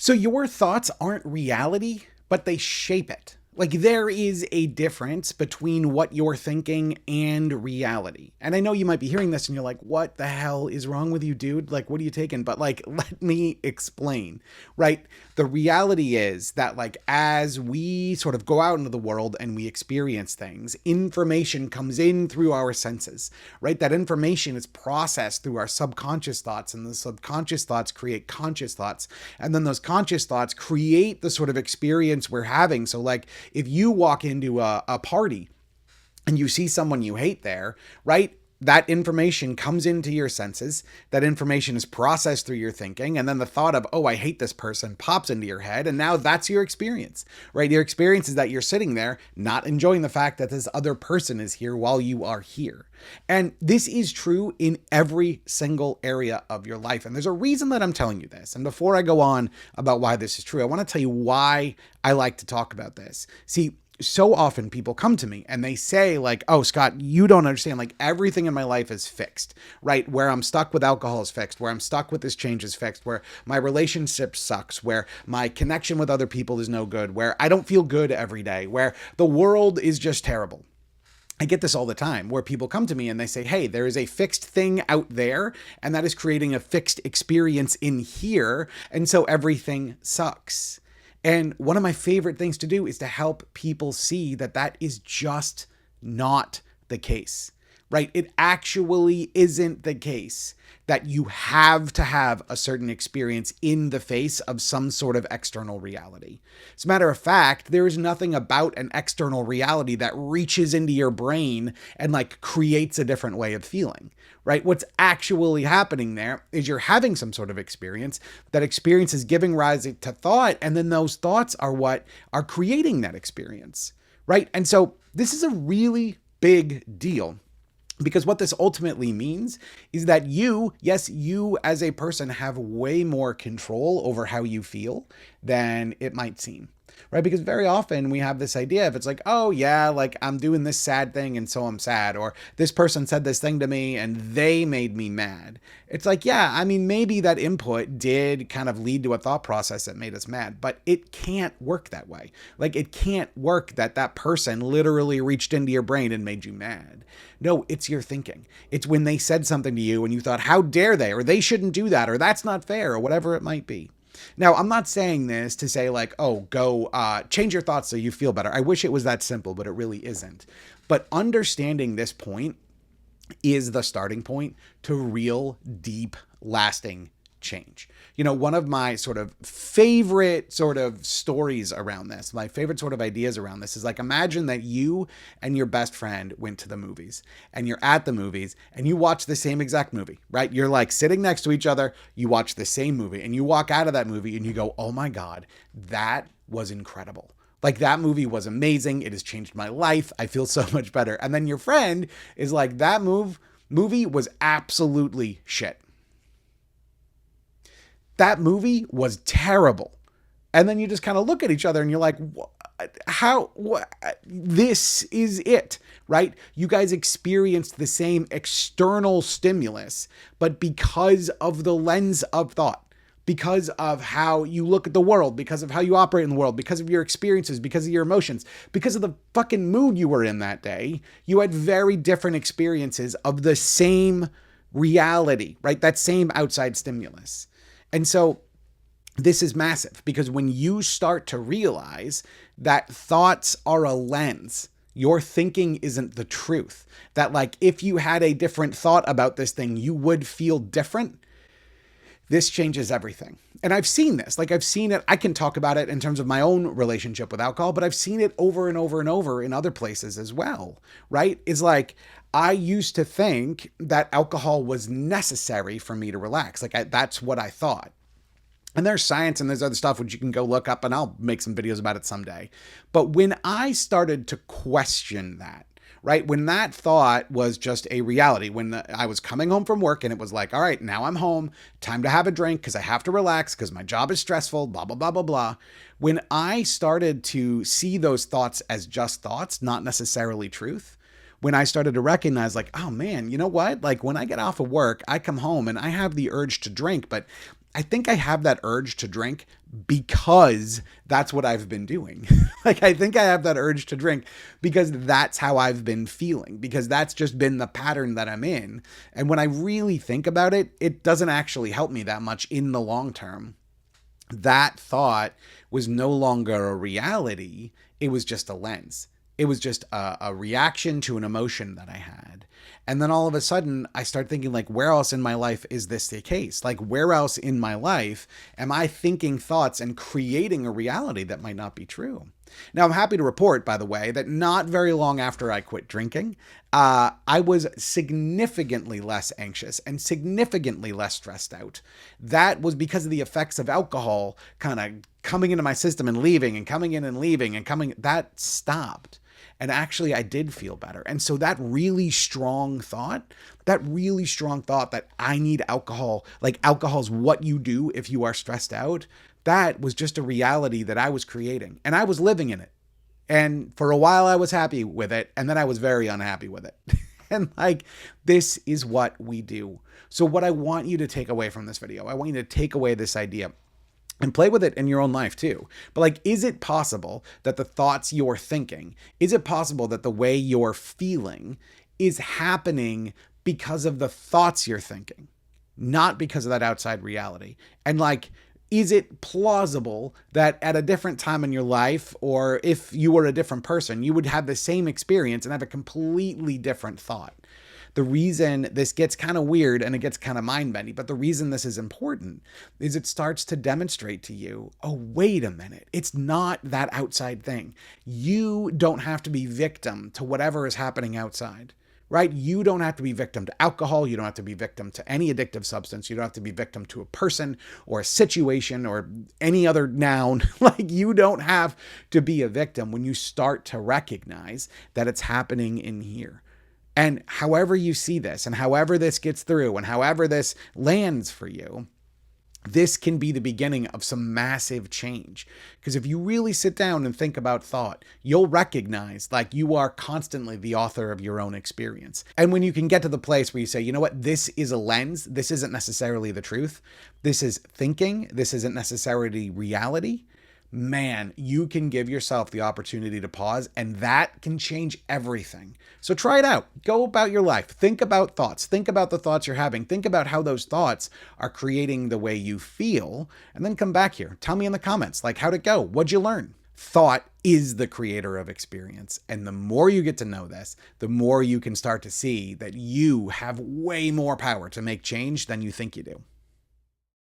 So your thoughts aren't reality, but they shape it. Like there is a difference between what you're thinking and reality. And I know you might be hearing this and you're like, what the hell is wrong with you, dude? Like, what are you taking? But like, let me explain, right? The reality is that like, as we sort of go out into the world and we experience things, information comes in through our senses, right? That information is processed through our subconscious thoughts, and the subconscious thoughts create conscious thoughts. And then those conscious thoughts create the sort of experience we're having. So like, if you walk into a party and you see someone you hate there, right? That information comes into your senses. That information is processed through your thinking. And then the thought of, oh, I hate this person pops into your head. And now that's your experience, right? Your experience is that you're sitting there not enjoying the fact that this other person is here while you are here. And this is true in every single area of your life. And there's a reason that I'm telling you this. And before I go on about why this is true, I want to tell you why I like to talk about this. See, so often people come to me and they say like, oh, Scott, you don't understand. Like everything in my life is fixed, right? Where I'm stuck with alcohol is fixed, where I'm stuck with this change is fixed, where my relationship sucks, where my connection with other people is no good, where I don't feel good every day, where the world is just terrible. I get this all the time where people come to me and they say, hey, there is a fixed thing out there and that is creating a fixed experience in here. And so everything sucks. And one of my favorite things to do is to help people see that that is just not the case, right? It actually isn't the case that you have to have a certain experience in the face of some sort of external reality. As a matter of fact, there is nothing about an external reality that reaches into your brain and like creates a different way of feeling, right? What's actually happening there is you're having some sort of experience. That experience is giving rise to thought, and then those thoughts are what are creating that experience, right? And so this is a really big deal. Because what this ultimately means is that you, yes, you as a person have way more control over how you feel than it might seem, right? Because very often we have this idea of it's like, oh yeah, like I'm doing this sad thing and so I'm sad, or this person said this thing to me and they made me mad. It's like, yeah, I mean, maybe that input did kind of lead to a thought process that made us mad, but it can't work that way. Like it can't work that that person literally reached into your brain and made you mad. No, it's your thinking. It's when they said something to you and you thought, how dare they, or they shouldn't do that, or that's not fair, or whatever it might be. Now, I'm not saying this to say like, oh, go change your thoughts so you feel better. I wish it was that simple, but it really isn't. But understanding this point is the starting point to real, deep, lasting change. You know, one of my sort of favorite sort of stories around this, my favorite sort of ideas around this is like, imagine that you and your best friend went to the movies and you're at the movies and you watch the same exact movie, right? You're like sitting next to each other, you watch the same movie and you walk out of that movie and you go, oh my God, that was incredible. Like that movie was amazing. It has changed my life. I feel so much better. And then your friend is like, that movie was absolutely shit. That movie was terrible. And then you just kind of look at each other and you're like, how, what, this is it, right? You guys experienced the same external stimulus, but because of the lens of thought, because of how you look at the world, because of how you operate in the world, because of your experiences, because of your emotions, because of the fucking mood you were in that day, you had very different experiences of the same reality, right? That same outside stimulus. And so this is massive because when you start to realize that thoughts are a lens, your thinking isn't the truth, that like if you had a different thought about this thing, you would feel different. This changes everything. And I've seen this, like I've seen it. I can talk about it in terms of my own relationship with alcohol, but I've seen it over and over and over in other places as well, right? It's like, I used to think that alcohol was necessary for me to relax. Like that's what I thought. And there's science and there's other stuff which you can go look up and I'll make some videos about it someday. But when I started to question that, right? When that thought was just a reality, when I was coming home from work and it was like, all right, now I'm home, time to have a drink because I have to relax because my job is stressful, blah, blah, blah, blah, blah. When I started to see those thoughts as just thoughts, not necessarily truth, when I started to recognize like, oh man, you know what? Like when I get off of work, I come home and I have the urge to drink, but I think I have that urge to drink because that's what I've been doing. Like, I think I have that urge to drink because that's how I've been feeling, because that's just been the pattern that I'm in. And when I really think about it, it doesn't actually help me that much in the long term. That thought was no longer a reality. It was just a lens. It was just a reaction to an emotion that I had. And then all of a sudden, I start thinking, like, where else in my life is this the case? Like, where else in my life am I thinking thoughts and creating a reality that might not be true? Now, I'm happy to report, by the way, that not very long after I quit drinking, I was significantly less anxious and significantly less stressed out. That was because of the effects of alcohol kind of coming into my system and leaving and coming in and leaving and coming. That stopped. And actually, I did feel better. And so that really strong thought that I need alcohol, like alcohol's what you do if you are stressed out, that was just a reality that I was creating. And I was living in it. And for a while, I was happy with it. And then I was very unhappy with it. And like, this is what we do. So what I want you to take away from this video, I want you to take away this idea and play with it in your own life too. But like, is it possible that the thoughts you're thinking, is it possible that the way you're feeling is happening because of the thoughts you're thinking, not because of that outside reality? And like, is it plausible that at a different time in your life, or if you were a different person, you would have the same experience and have a completely different thought? The reason this gets kind of weird and it gets kind of mind-bending, but the reason this is important is it starts to demonstrate to you, oh, wait a minute, it's not that outside thing. You don't have to be victim to whatever is happening outside, right? You don't have to be victim to alcohol. You don't have to be victim to any addictive substance. You don't have to be victim to a person or a situation or any other noun. Like, you don't have to be a victim when you start to recognize that it's happening in here. And however you see this, and however this gets through, and however this lands for you, this can be the beginning of some massive change. Because if you really sit down and think about thought, you'll recognize like you are constantly the author of your own experience. And when you can get to the place where you say, you know what, this is a lens, this isn't necessarily the truth, this is thinking, this isn't necessarily reality, man, you can give yourself the opportunity to pause, and that can change everything. So try it out. Go about your life. Think about thoughts. Think about the thoughts you're having. Think about how those thoughts are creating the way you feel, and then come back here. Tell me in the comments, like, how'd it go? What'd you learn? Thought is the creator of experience. And the more you get to know this, the more you can start to see that you have way more power to make change than you think you do.